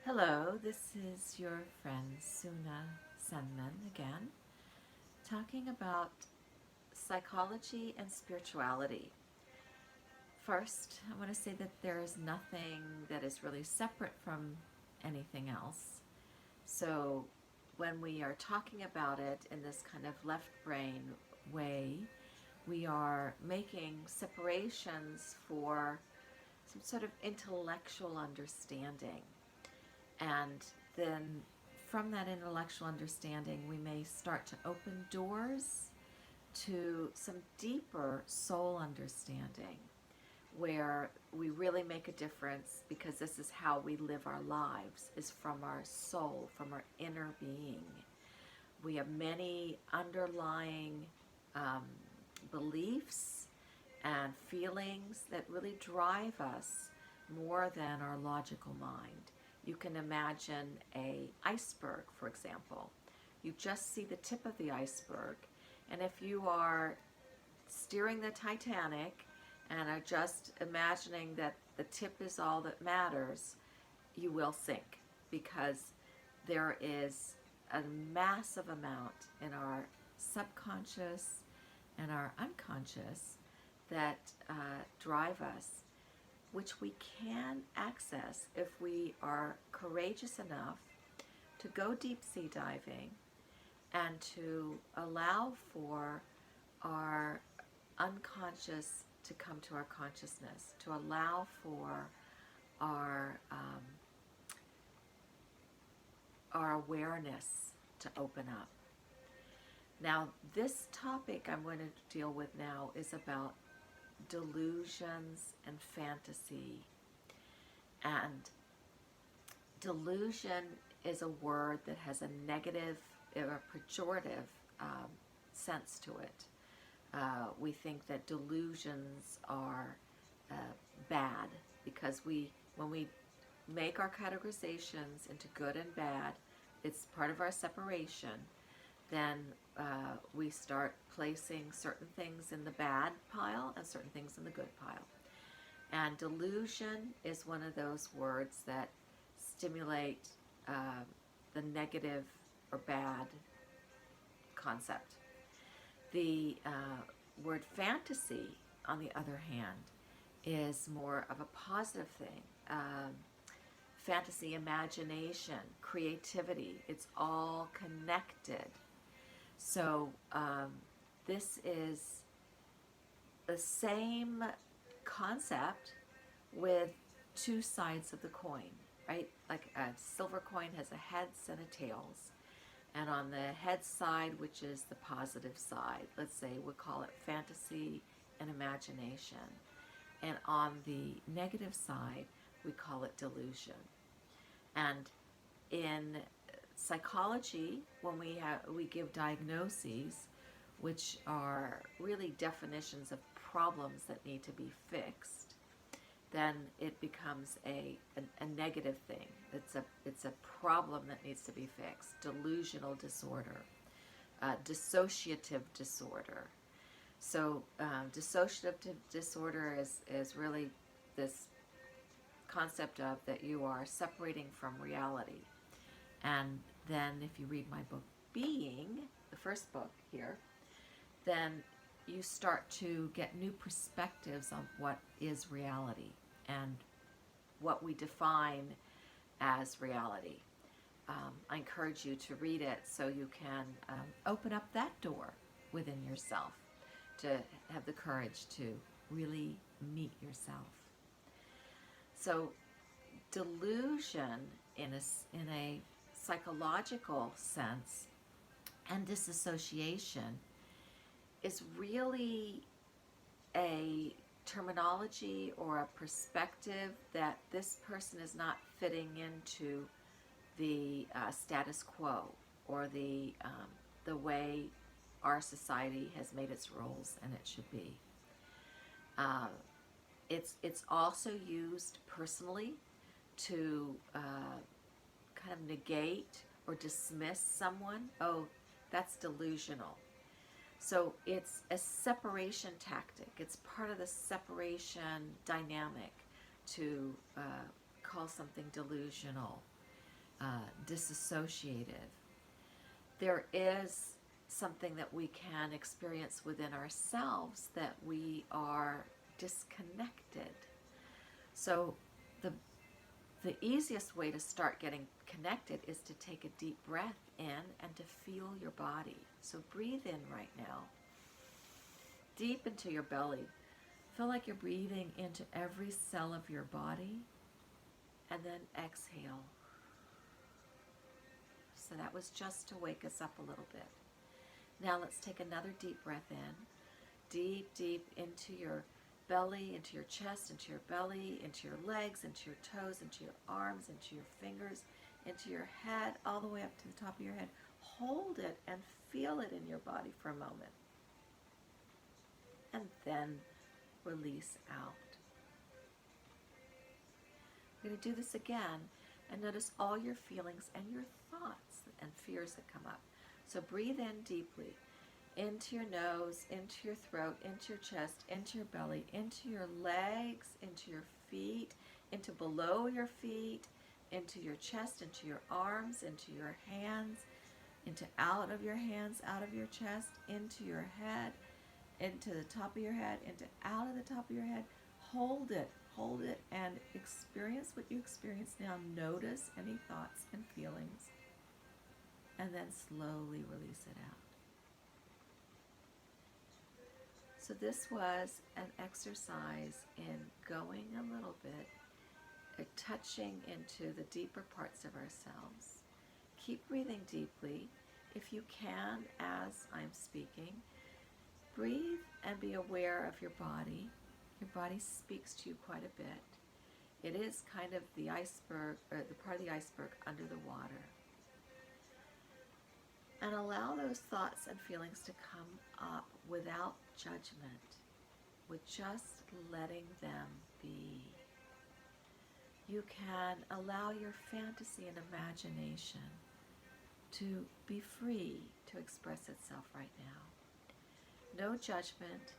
Hello, this is your friend Suna Senman again, talking about psychology and spirituality. First, I want to say that there is nothing that is really separate from anything else. So, when we are talking about it in this kind of left brain way, we are making separations for some sort of intellectual understanding. And then from that intellectual understanding, we may start to open doors to some deeper soul understanding where we really make a difference because this is how we live our lives, is from our soul, from our inner being. We have many underlying um, beliefs and feelings that really drive us more than our logical mind. You can imagine a iceberg, for example. You just see the tip of the iceberg, and if you are steering the Titanic and are just imagining that the tip is all that matters, you will sink because there is a massive amount in our subconscious and our unconscious that drive us, which we can access if we are courageous enough to go deep sea diving and to allow for our unconscious to come to our consciousness, to allow for our our awareness to open up. Now, this topic I'm going to deal with now is about delusions and fantasy. And delusion is a word that has a negative or pejorative sense to it. We think that delusions are bad because when we make our categorizations into good and bad, it's part of our separation. Then we start placing certain things in the bad pile and certain things in the good pile. And delusion is one of those words that stimulate the negative or bad concept. The word fantasy, on the other hand, is more of a positive thing. Fantasy, imagination, creativity, it's all connected. So this is the same concept with two sides of the coin, right? Like a silver coin has a heads and a tails. And on the head side, which is the positive side, let's say we'll call it fantasy and imagination. And on the negative side, we call it delusion. And in psychology, when we give diagnoses, which are really definitions of problems that need to be fixed, then it becomes a negative thing. It's a problem that needs to be fixed. Delusional disorder, dissociative disorder. So dissociative disorder is really this concept of that you are separating from reality. And then if you read my book, Being, the first book here, then you start to get new perspectives on what is reality and what we define as reality. I encourage you to read it so you can open up that door within yourself to have the courage to really meet yourself. So delusion in a psychological sense and disassociation is really a terminology or a perspective that this person is not fitting into the status quo or the way our society has made its rules and it should be. It's also used personally to kind of negate or dismiss someone. Oh, that's delusional. So it's a separation tactic. It's part of the separation dynamic to call something delusional. disassociative. There is something that we can experience within ourselves that we are disconnected. So the easiest way to start getting connected is to take a deep breath in and to feel your body. So breathe in right now, deep into your belly. Feel like you're breathing into every cell of your body, and then exhale. So that was just to wake us up a little bit. Now let's take another deep breath in, deep, deep into your belly, into your chest, into your belly, into your legs, into your toes, into your arms, into your fingers, into your head, all the way up to the top of your head. Hold it and feel it in your body for a moment. And then release out. We're going to do this again and notice all your feelings and your thoughts and fears that come up. So breathe in deeply. Into your nose, into your throat, into your chest, into your belly, into your legs, into your feet, into below your feet, into your chest, into your arms, into your hands, into out of your hands, out of your chest, into your head, into the top of your head, into out of the top of your head. Hold it, and experience what you experience now. Notice any thoughts and feelings, and then slowly release it out. So this was an exercise in going a little bit, touching into the deeper parts of ourselves. Keep breathing deeply. If you can, as I'm speaking, breathe and be aware of your body. Your body speaks to you quite a bit. It is kind of the iceberg, or the part of the iceberg under the water. And allow those thoughts and feelings to come up without judgment, with just letting them be. You can allow your fantasy and imagination to be free to express itself right now. No judgment.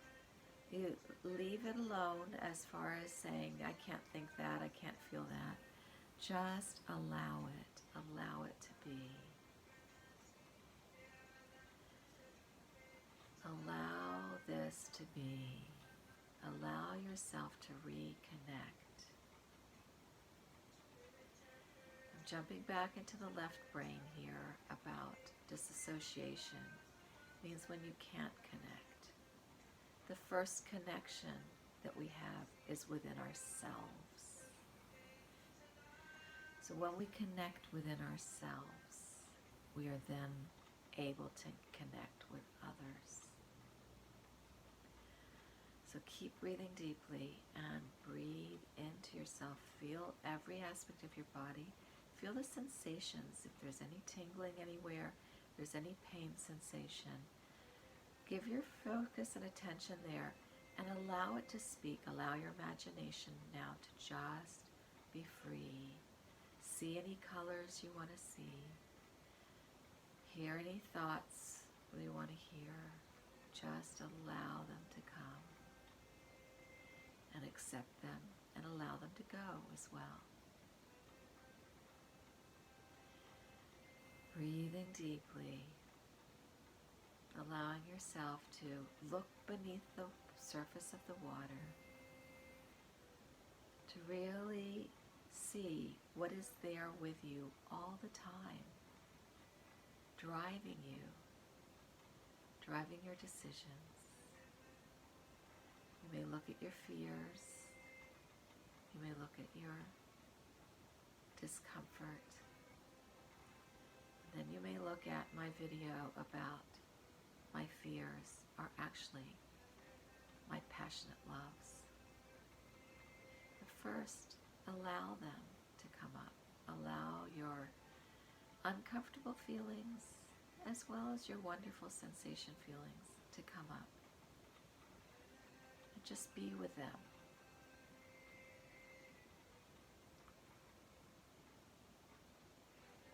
You leave it alone as far as saying, I can't think that, I can't feel that. Just allow it to be. Allow this to be. Allow yourself to reconnect. I'm jumping back into the left brain here about disassociation. It means when you can't connect. The first connection that we have is within ourselves. So when we connect within ourselves, we are then able to connect with others. So keep breathing deeply and breathe into yourself. Feel every aspect of your body. Feel the sensations. If there's any tingling anywhere, if there's any pain sensation, give your focus and attention there and allow it to speak. Allow your imagination now to just be free. See any colors you want to see. Hear any thoughts that you want to hear. Just allow them to come. And accept them and allow them to go as well. Breathing deeply, allowing yourself to look beneath the surface of the water, to really see what is there with you all the time, driving you, driving your decisions. You may look at your fears. You may look at your discomfort. Then you may look at my video about my fears are actually my passionate loves. But first, allow them to come up. Allow your uncomfortable feelings as well as your wonderful sensation feelings to come up. Just be with them.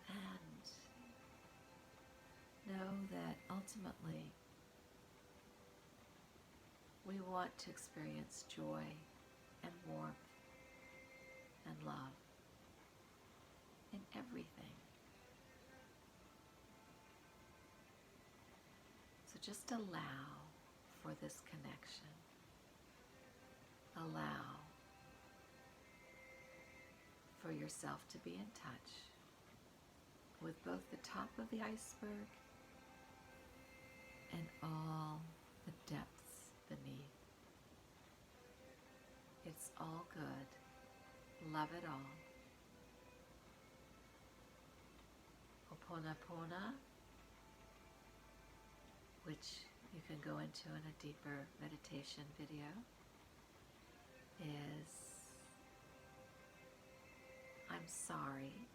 And know that ultimately we want to experience joy and warmth and love in every everything. So just allow for this connection. Allow for yourself to be in touch with both the top of the iceberg and all the depths beneath. It's all good. Love it all. Ho'oponopono, which you can go into in a deeper meditation video, is I'm sorry.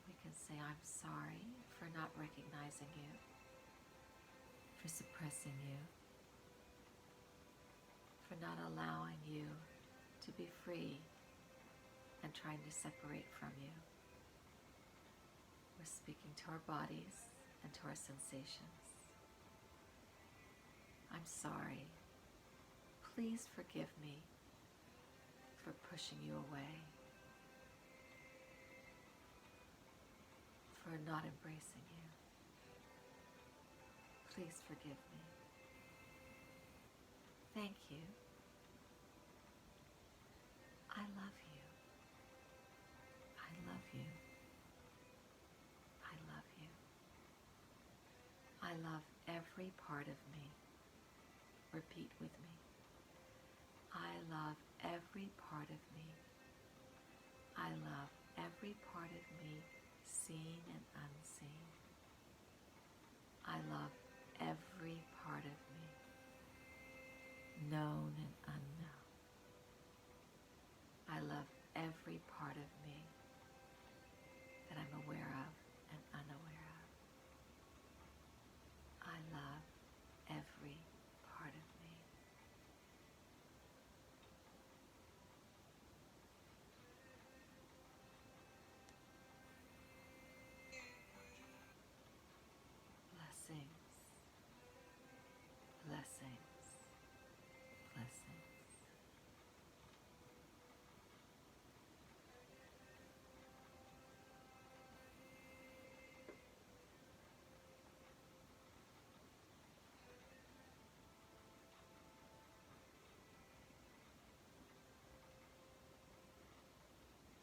We can say I'm sorry for not recognizing you, for suppressing you, for not allowing you to be free and trying to separate from you. We're speaking to our bodies and to our sensations. I'm sorry. Please forgive me for pushing you away, for not embracing you. Please forgive me. Thank you. I love you. I love you. I love you. I love every part of me. Repeat with me. I love every part of me. I love every part of me, seen and unseen. I love every part of me, known and unknown. I love every part of me that I'm aware of and unaware of. I love every part of me. Blessings, blessings.